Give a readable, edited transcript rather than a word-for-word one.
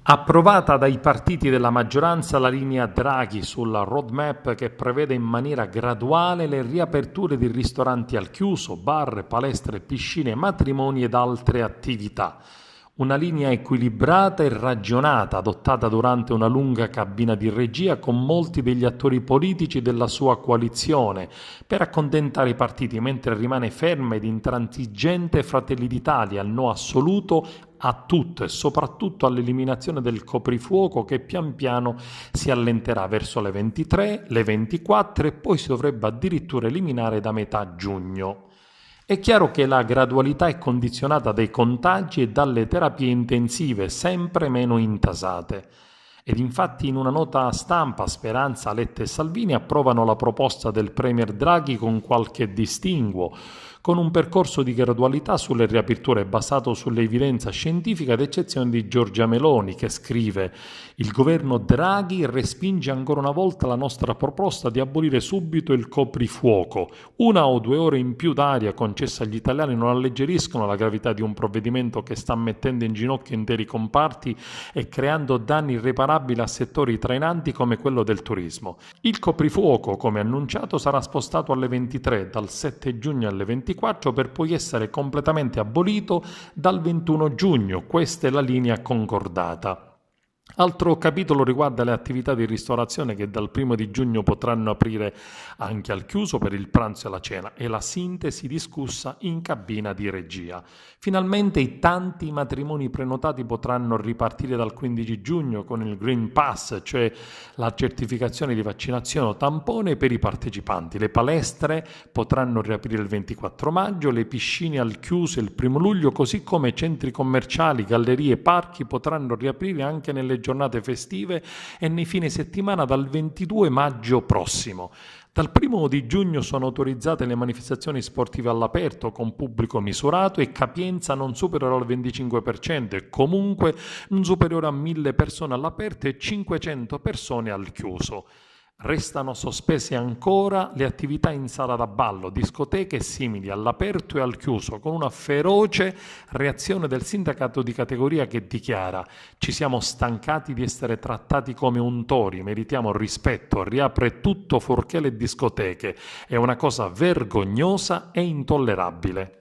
Approvata dai partiti della maggioranza la linea Draghi sulla roadmap che prevede in maniera graduale le riaperture di ristoranti al chiuso, bar, palestre, piscine, matrimoni ed altre attività. Una linea equilibrata e ragionata adottata durante una lunga cabina di regia con molti degli attori politici della sua coalizione per accontentare i partiti, mentre rimane ferma ed intransigente Fratelli d'Italia al no assoluto a tutto e soprattutto all'eliminazione del coprifuoco che pian piano si allenterà verso le 23, le 24 e poi si dovrebbe addirittura eliminare da metà giugno. È chiaro che la gradualità è condizionata dai contagi e dalle terapie intensive sempre meno intasate. Ed infatti in una nota stampa Speranza, Letta e Salvini approvano la proposta del Premier Draghi con qualche distinguo, con un percorso di gradualità sulle riaperture basato sull'evidenza scientifica ad eccezione di Giorgia Meloni che scrive «Il governo Draghi respinge ancora una volta la nostra proposta di abolire subito il coprifuoco. 1 o 2 ore in più d'aria concessa agli italiani non alleggeriscono la gravità di un provvedimento che sta mettendo in ginocchio interi comparti e creando danni irreparabili a settori trainanti come quello del turismo. Il coprifuoco, come annunciato, sarà spostato alle 23 dal 7 giugno alle 24 per poi essere completamente abolito dal 21 giugno. Questa è la linea concordata. Altro capitolo riguarda le attività di ristorazione che dal 1 di giugno potranno aprire anche al chiuso per il pranzo e la cena e la sintesi discussa in cabina di regia. Finalmente i tanti matrimoni prenotati potranno ripartire dal 15 giugno con il Green Pass, cioè la certificazione di vaccinazione o tampone per i partecipanti. Le palestre potranno riaprire il 24 maggio, le piscine al chiuso il 1 luglio, così come centri commerciali, gallerie e parchi potranno riaprire anche nelle giornate festive e nei fine settimana dal 22 maggio prossimo. Dal 1 di giugno sono autorizzate le manifestazioni sportive all'aperto con pubblico misurato e capienza non superiore al 25% e comunque non superiore a 1000 persone all'aperto e 500 persone al chiuso. Restano sospese ancora le attività in sala da ballo, discoteche simili all'aperto e al chiuso, con una feroce reazione del sindacato di categoria che dichiara: ci siamo stancati di essere trattati come untori, meritiamo rispetto, riapre tutto fuorché le discoteche, è una cosa vergognosa e intollerabile.